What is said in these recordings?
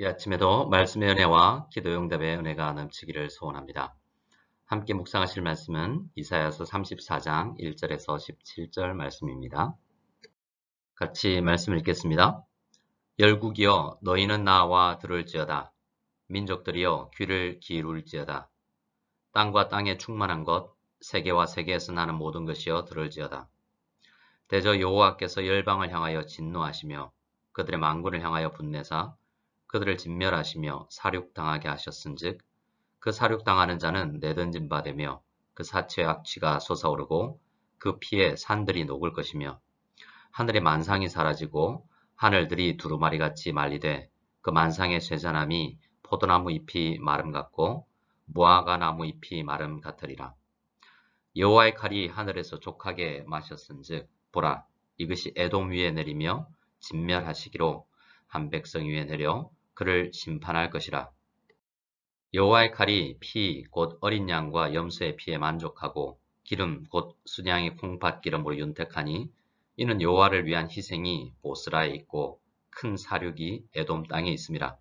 이 아침에도 말씀의 은혜와 기도 응답의 은혜가 넘치기를 소원합니다. 함께 묵상하실 말씀은 이사야서 34장 1절에서 17절 말씀입니다. 같이 말씀 읽겠습니다. 열국이여 너희는 나와 들을지어다. 민족들이여 귀를 기울일지어다. 땅과 땅에 충만한 것, 세계와 세계에서 나는 모든 것이여 들을지어다. 대저 여호와께서 열방을 향하여 진노하시며 그들의 만군을 향하여 분내사 그들을 진멸하시며 사륙당하게 하셨은즉 그 사륙당하는 자는 내던진 바 되며 그 사체의 악취가 솟아오르고 그 피에 산들이 녹을 것이며 하늘의 만상이 사라지고 하늘들이 두루마리같이 말리되 그 만상의 쇠잔함이 포도나무 잎이 마름 같고 무화과 나무 잎이 마름 같으리라. 여호와의 칼이 하늘에서 족하게 마셨은즉 보라 이것이 에돔 위에 내리며 진멸하시기로 한 백성 위에 내려 그를 심판할 것이라. 여호와의 칼이 피 곧 어린 양과 염소의 피에 만족하고 기름 곧 순양의 콩팥 기름으로 윤택하니 이는 여호와를 위한 희생이 보스라에 있고 큰 사륙이 에돔 땅에 있음이라.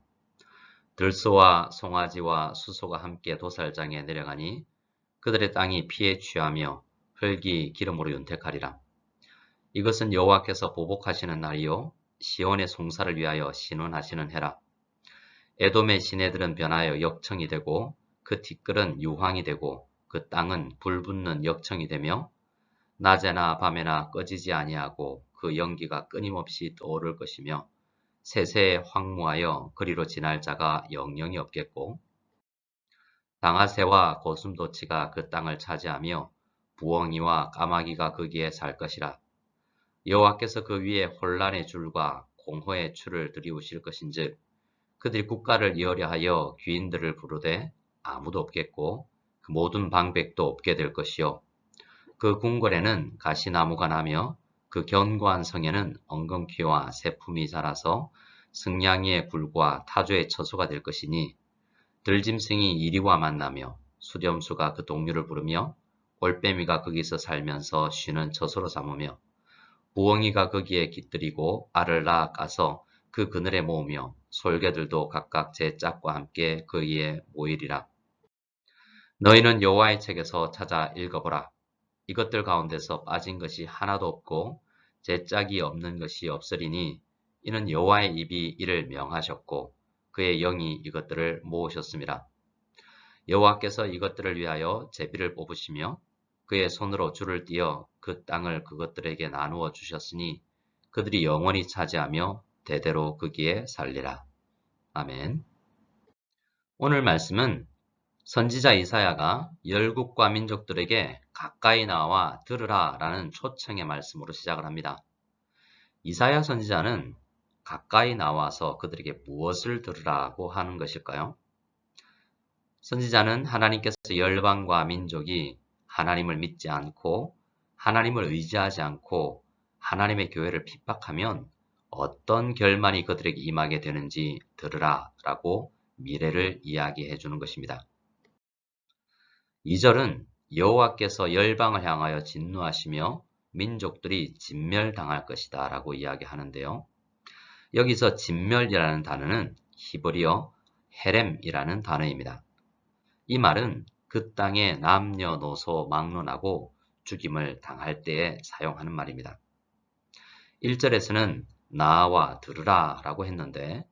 들소와 송아지와 수소가 함께 도살장에 내려가니 그들의 땅이 피에 취하며 흙이 기름으로 윤택하리라. 이것은 여호와께서 보복하시는 날이요 시온의 송사를 위하여 신원하시는 해라. 에돔의 시내들은 변하여 역청이 되고 그 티끌은 유황이 되고 그 땅은 불붙는 역청이 되며 낮에나 밤에나 꺼지지 아니하고 그 연기가 끊임없이 떠오를 것이며 세세에 황무하여 그리로 지날 자가 영영이 없겠고 방아새와 고슴도치가 그 땅을 차지하며 부엉이와 까마귀가 거기에 살 것이라. 여호와께서 그 위에 혼란의 줄과 공허의 줄을 들이우실 것인즉 그들이 국가를 이으려 하여 귀인들을 부르되 아무도 없겠고 그 모든 방백도 없게 될 것이요 그 궁궐에는 가시나무가 나며 그 견고한 성에는 엉겅퀴와 새품이 자라서 승냥이의 굴과 타조의 처소가 될 것이니 들짐승이 이리와 만나며 수렴수가 그 동류를 부르며 올빼미가 거기서 살면서 쉬는 처소로 삼으며 부엉이가 거기에 깃들이고 알을 낳아 까서 그 그늘에 모으며 솔개들도 각각 제 짝과 함께 거기에 모이리라. 너희는 여호와의 책에서 찾아 읽어보라. 이것들 가운데서 빠진 것이 하나도 없고 제 짝이 없는 것이 없으리니 이는 여호와의 입이 이를 명하셨고 그의 영이 이것들을 모으셨습니다. 여호와께서 이것들을 위하여 제비를 뽑으시며 그의 손으로 줄을 띄어 그 땅을 그것들에게 나누어 주셨으니 그들이 영원히 차지하며 대대로 거기에 살리라. 아멘. 오늘 말씀은 선지자 이사야가 열국과 민족들에게 가까이 나와 들으라 라는 초청의 말씀으로 시작을 합니다. 이사야 선지자는 가까이 나와서 그들에게 무엇을 들으라고 하는 것일까요? 선지자는 하나님께서 열방과 민족이 하나님을 믿지 않고 하나님을 의지하지 않고 하나님의 교회를 핍박하면 어떤 결말이 그들에게 임하게 되는지 들으라 라고 미래를 이야기해 주는 것입니다. 2절은 여호와께서 열방을 향하여 진노하시며 민족들이 진멸당할 것이다 라고 이야기하는데요. 여기서 진멸이라는 단어는 히브리어 헤렘이라는 단어입니다. 이 말은 그 땅에 남녀노소 막론하고 죽임을 당할 때에 사용하는 말입니다. 1절에서는 나와 들으라 라고 했는데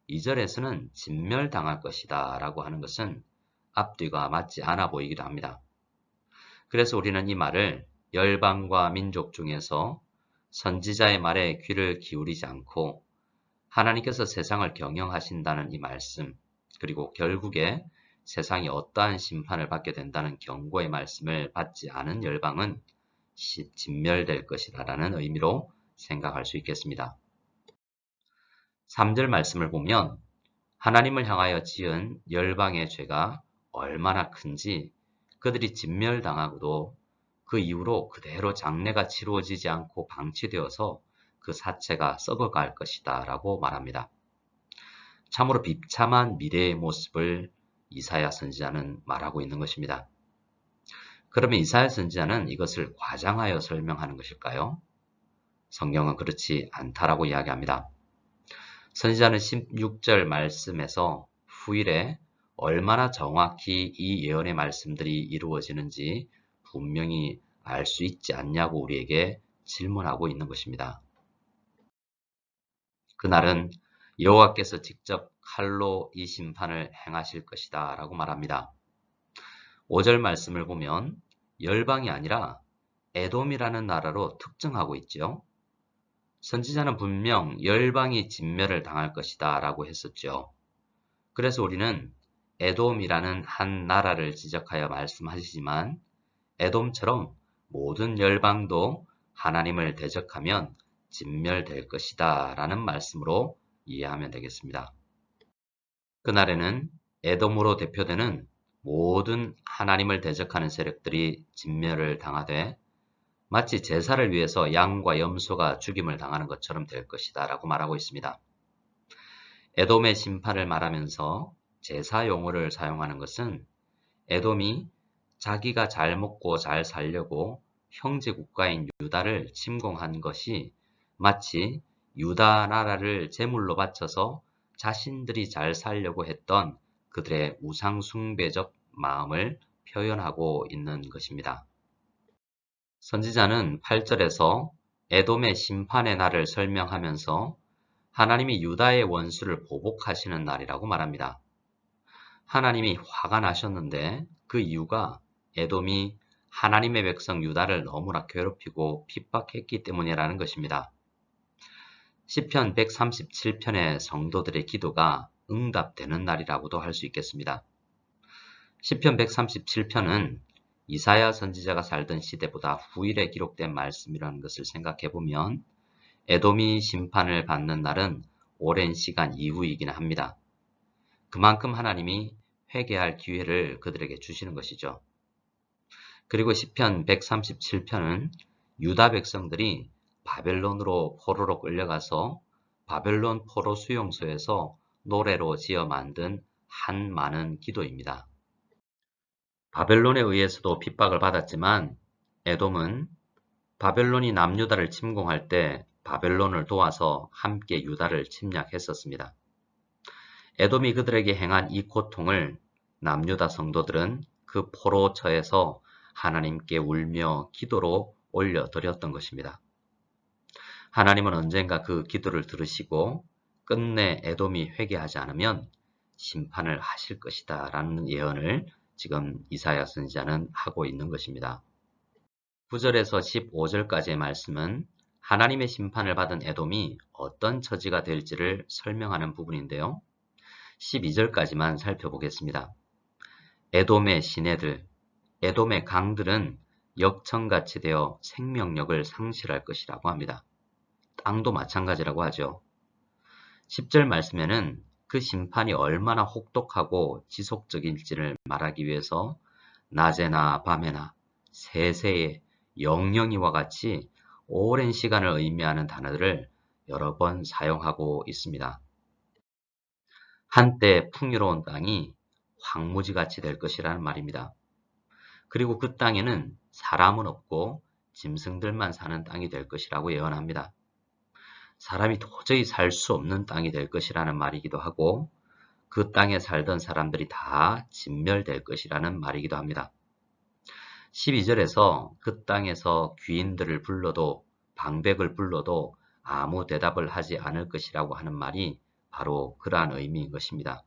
2절에서는 진멸당할 것이다 라고 하는 것은 앞뒤가 맞지 않아 보이기도 합니다. 그래서 우리는 이 말을 열방과 민족 중에서 선지자의 말에 귀를 기울이지 않고 하나님께서 세상을 경영하신다는 이 말씀 그리고 결국에 세상이 어떠한 심판을 받게 된다는 경고의 말씀을 받지 않은 열방은 진멸될 것이다 라는 의미로 생각할 수 있겠습니다. 3절 말씀을 보면 하나님을 향하여 지은 열방의 죄가 얼마나 큰지 그들이 진멸당하고도 그 이후로 그대로 장례가 치루어지지 않고 방치되어서 그 사체가 썩어갈 것이다 라고 말합니다. 참으로 비참한 미래의 모습을 이사야 선지자는 말하고 있는 것입니다. 그러면 이사야 선지자는 이것을 과장하여 설명하는 것일까요? 성경은 그렇지 않다라고 이야기합니다. 선지자는 16절 말씀에서 후일에 얼마나 정확히 이 예언의 말씀들이 이루어지는지 분명히 알 수 있지 않냐고 우리에게 질문하고 있는 것입니다. 그날은 여호와께서 직접 칼로 이 심판을 행하실 것이다 라고 말합니다. 5절 말씀을 보면 열방이 아니라 에돔이라는 나라로 특정하고 있죠. 선지자는 분명 열방이 진멸을 당할 것이다 라고 했었죠. 그래서 우리는 에돔이라는 한 나라를 지적하여 말씀하시지만 에돔처럼 모든 열방도 하나님을 대적하면 진멸될 것이다 라는 말씀으로 이해하면 되겠습니다. 그날에는 에돔으로 대표되는 모든 하나님을 대적하는 세력들이 진멸을 당하되 마치 제사를 위해서 양과 염소가 죽임을 당하는 것처럼 될 것이다 라고 말하고 있습니다. 에돔의 심판을 말하면서 제사 용어를 사용하는 것은 에돔이 자기가 잘 먹고 잘 살려고 형제 국가인 유다를 침공한 것이 마치 유다 나라를 제물로 바쳐서 자신들이 잘 살려고 했던 그들의 우상숭배적 마음을 표현하고 있는 것입니다. 선지자는 8절에서 에돔의 심판의 날을 설명하면서 하나님이 유다의 원수를 보복하시는 날이라고 말합니다. 하나님이 화가 나셨는데 그 이유가 에돔이 하나님의 백성 유다를 너무나 괴롭히고 핍박했기 때문이라는 것입니다. 시편 137편의 성도들의 기도가 응답되는 날이라고도 할 수 있겠습니다. 시편 137편은 이사야 선지자가 살던 시대보다 후일에 기록된 말씀이라는 것을 생각해 보면 에돔이 심판을 받는 날은 오랜 시간 이후이긴 합니다. 그만큼 하나님이 회개할 기회를 그들에게 주시는 것이죠. 그리고 시편 137편은 유다 백성들이 바벨론으로 포로로 끌려가서 바벨론 포로 수용소에서 노래로 지어 만든 한 많은 기도입니다. 바벨론에 의해서도 핍박을 받았지만 에돔은 바벨론이 남유다를 침공할 때 바벨론을 도와서 함께 유다를 침략했었습니다. 에돔이 그들에게 행한 이 고통을 남유다 성도들은 그 포로처에서 하나님께 울며 기도로 올려드렸던 것입니다. 하나님은 언젠가 그 기도를 들으시고 끝내 에돔이 회개하지 않으면 심판을 하실 것이다 라는 예언을 지금 이사야 선지자는 하고 있는 것입니다. 9절에서 15절까지의 말씀은 하나님의 심판을 받은 에돔이 어떤 처지가 될지를 설명하는 부분인데요. 12절까지만 살펴보겠습니다. 에돔의 시내들, 에돔의 강들은 역청같이 되어 생명력을 상실할 것이라고 합니다. 땅도 마찬가지라고 하죠. 10절 말씀에는 그 심판이 얼마나 혹독하고 지속적일지를 말하기 위해서 낮에나 밤에나 세세에 영영이와 같이 오랜 시간을 의미하는 단어들을 여러 번 사용하고 있습니다. 한때 풍요로운 땅이 황무지같이 될 것이라는 말입니다. 그리고 그 땅에는 사람은 없고 짐승들만 사는 땅이 될 것이라고 예언합니다. 사람이 도저히 살 수 없는 땅이 될 것이라는 말이기도 하고 그 땅에 살던 사람들이 다 진멸될 것이라는 말이기도 합니다. 12절에서 그 땅에서 귀인들을 불러도 방백을 불러도 아무 대답을 하지 않을 것이라고 하는 말이 바로 그러한 의미인 것입니다.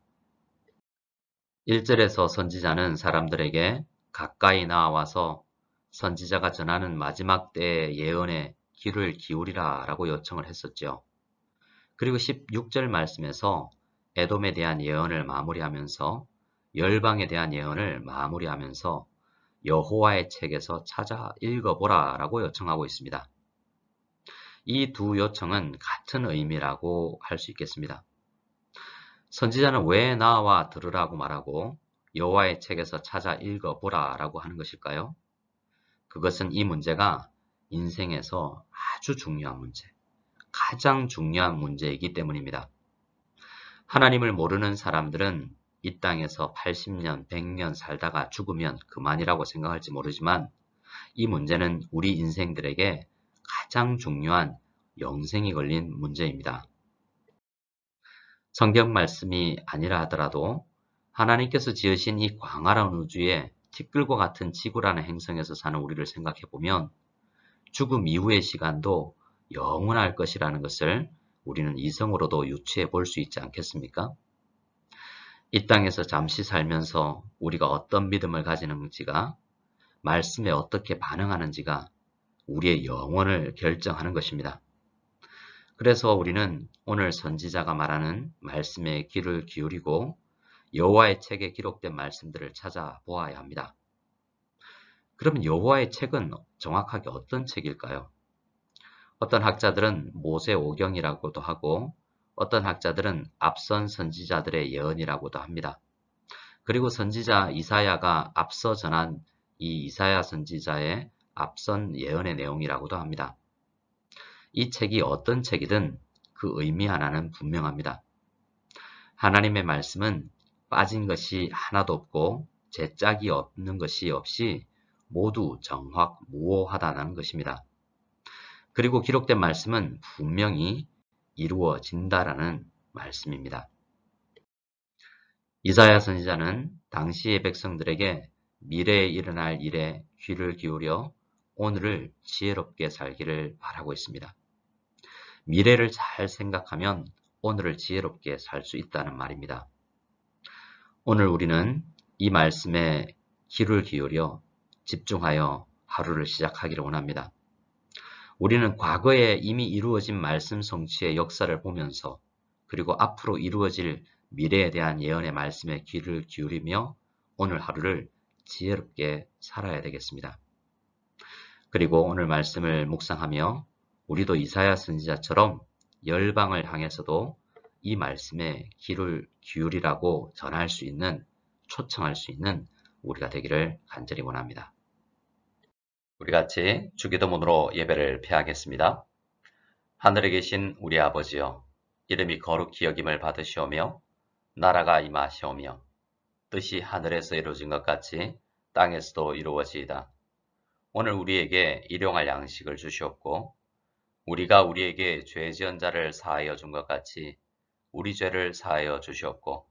1절에서 선지자는 사람들에게 가까이 나와서 선지자가 전하는 마지막 때의 예언에 귀를 기울이라 라고 요청을 했었죠. 그리고 16절 말씀에서 에돔에 대한 예언을 마무리하면서 열방에 대한 예언을 마무리하면서 여호와의 책에서 찾아 읽어보라 라고 요청하고 있습니다. 이 두 요청은 같은 의미라고 할 수 있겠습니다. 선지자는 왜 나와 들으라고 말하고 여호와의 책에서 찾아 읽어보라 라고 하는 것일까요? 그것은 이 문제가 인생에서 아주 중요한 문제, 가장 중요한 문제이기 때문입니다. 하나님을 모르는 사람들은 이 땅에서 80년, 100년 살다가 죽으면 그만이라고 생각할지 모르지만 이 문제는 우리 인생들에게 가장 중요한 영생이 걸린 문제입니다. 성경 말씀이 아니라 하더라도 하나님께서 지으신 이 광활한 우주에 티끌과 같은 지구라는 행성에서 사는 우리를 생각해 보면 죽음 이후의 시간도 영원할 것이라는 것을 우리는 이성으로도 유추해 볼 수 있지 않겠습니까? 이 땅에서 잠시 살면서 우리가 어떤 믿음을 가지는지가 말씀에 어떻게 반응하는지가 우리의 영혼을 결정하는 것입니다. 그래서 우리는 오늘 선지자가 말하는 말씀에 귀를 기울이고 여호와의 책에 기록된 말씀들을 찾아보아야 합니다. 그러면 여호와의 책은 정확하게 어떤 책일까요? 어떤 학자들은 모세오경이라고도 하고 어떤 학자들은 앞선 선지자들의 예언이라고도 합니다. 그리고 선지자 이사야가 앞서 전한 이 이사야 선지자의 앞선 예언의 내용이라고도 합니다. 이 책이 어떤 책이든 그 의미 하나는 분명합니다. 하나님의 말씀은 빠진 것이 하나도 없고 제짝이 없는 것이 없이 모두 정확무오하다는 것입니다. 그리고 기록된 말씀은 분명히 이루어진다라는 말씀입니다. 이사야 선지자는 당시의 백성들에게 미래에 일어날 일에 귀를 기울여 오늘을 지혜롭게 살기를 바라고 있습니다. 미래를 잘 생각하면 오늘을 지혜롭게 살 수 있다는 말입니다. 오늘 우리는 이 말씀에 귀를 기울여 집중하여 하루를 시작하기를 원합니다. 우리는 과거에 이미 이루어진 말씀 성취의 역사를 보면서 그리고 앞으로 이루어질 미래에 대한 예언의 말씀에 귀를 기울이며 오늘 하루를 지혜롭게 살아야 되겠습니다. 그리고 오늘 말씀을 묵상하며 우리도 이사야 선지자처럼 열방을 향해서도 이 말씀에 귀를 기울이라고 전할 수 있는, 초청할 수 있는 우리가 되기를 간절히 원합니다. 우리 같이 주기도문으로 예배를 폐하겠습니다. 하늘에 계신 우리 아버지여, 이름이 거룩히 여김을 받으시오며 나라가 임하시오며 뜻이 하늘에서 이루어진 것 같이 땅에서도 이루어지이다. 오늘 우리에게 일용할 양식을 주시옵고 우리가 우리에게 죄 지은 자를 사하여 준 것 같이 우리 죄를 사하여 주시옵고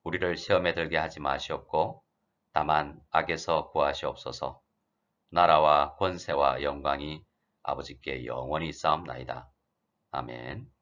우리를 시험에 들게 하지 마시옵고 다만 악에서 구하시옵소서. 나라와 권세와 영광이 아버지께 영원히 싸움나이다. 아멘.